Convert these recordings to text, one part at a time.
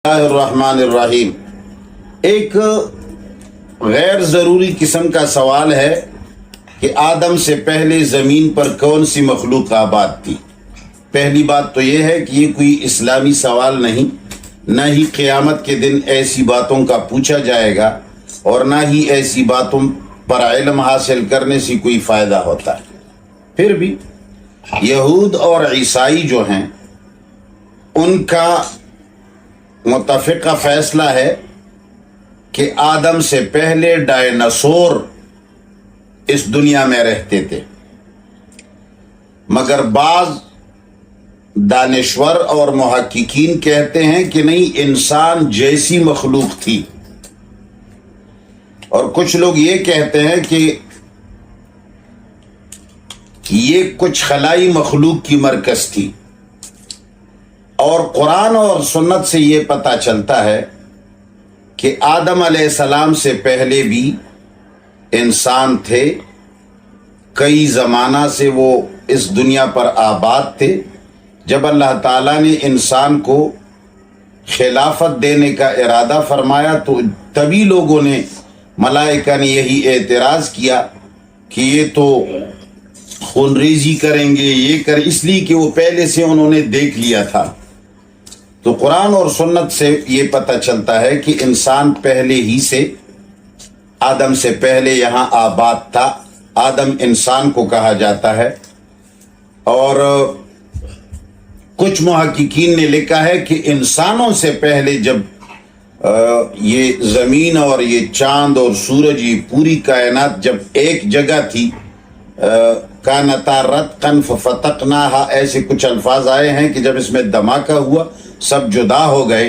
الرحمن الرحیم۔ ایک غیر ضروری قسم کا سوال ہے کہ آدم سے پہلے زمین پر کون سی مخلوق آباد تھی۔ پہلی بات تو یہ ہے کہ یہ کوئی اسلامی سوال نہیں، نہ ہی قیامت کے دن ایسی باتوں کا پوچھا جائے گا اور نہ ہی ایسی باتوں پر علم حاصل کرنے سے کوئی فائدہ ہوتا ہے۔ پھر بھی یہود اور عیسائی جو ہیں ان کا متفقہ فیصلہ ہے کہ آدم سے پہلے ڈائناسور اس دنیا میں رہتے تھے، مگر بعض دانشور اور محققین کہتے ہیں کہ نہیں، انسان جیسی مخلوق تھی، اور کچھ لوگ یہ کہتے ہیں کہ یہ کچھ خلائی مخلوق کی مرکز تھی۔ اور قرآن اور سنت سے یہ پتہ چلتا ہے کہ آدم علیہ السلام سے پہلے بھی انسان تھے، کئی زمانہ سے وہ اس دنیا پر آباد تھے۔ جب اللہ تعالیٰ نے انسان کو خلافت دینے کا ارادہ فرمایا تو تبھی لوگوں نے، ملائکہ نے یہی اعتراض کیا کہ یہ تو خون ریزی کریں گے، یہ اس لیے کہ وہ پہلے سے انہوں نے دیکھ لیا تھا۔ تو قرآن اور سنت سے یہ پتہ چلتا ہے کہ انسان پہلے ہی سے، آدم سے پہلے یہاں آباد تھا۔ آدم انسان کو کہا جاتا ہے، اور کچھ محققین نے لکھا ہے کہ انسانوں سے پہلے جب یہ زمین اور یہ چاند اور سورج، یہ پوری کائنات جب ایک جگہ تھی، کانتا رتقا ففتقناہا، ایسے کچھ الفاظ آئے ہیں کہ جب اس میں دھماکہ ہوا سب جدا ہو گئے،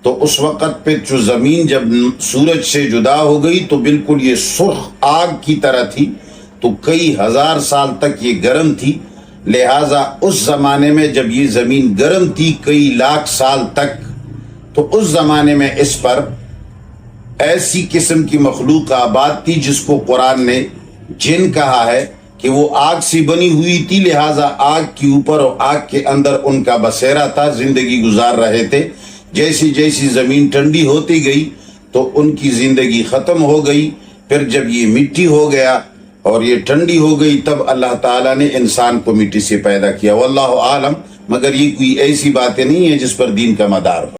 تو اس وقت پہ جو زمین جب سورج سے جدا ہو گئی تو بالکل یہ سرخ آگ کی طرح تھی، تو کئی ہزار سال تک یہ گرم تھی۔ لہٰذا اس زمانے میں جب یہ زمین گرم تھی کئی لاکھ سال تک، تو اس زمانے میں اس پر ایسی قسم کی مخلوق آباد تھی جس کو قرآن نے جن کہا ہے کہ وہ آگ سے بنی ہوئی تھی، لہٰذا آگ کے اوپر اور آگ کے اندر ان کا بسیرا تھا، زندگی گزار رہے تھے۔ جیسی جیسی زمین ٹھنڈی ہوتی گئی تو ان کی زندگی ختم ہو گئی۔ پھر جب یہ مٹی ہو گیا اور یہ ٹھنڈی ہو گئی، تب اللہ تعالیٰ نے انسان کو مٹی سے پیدا کیا۔ واللہ عالم، مگر یہ کوئی ایسی باتیں نہیں ہیں جس پر دین کا مدار ہو۔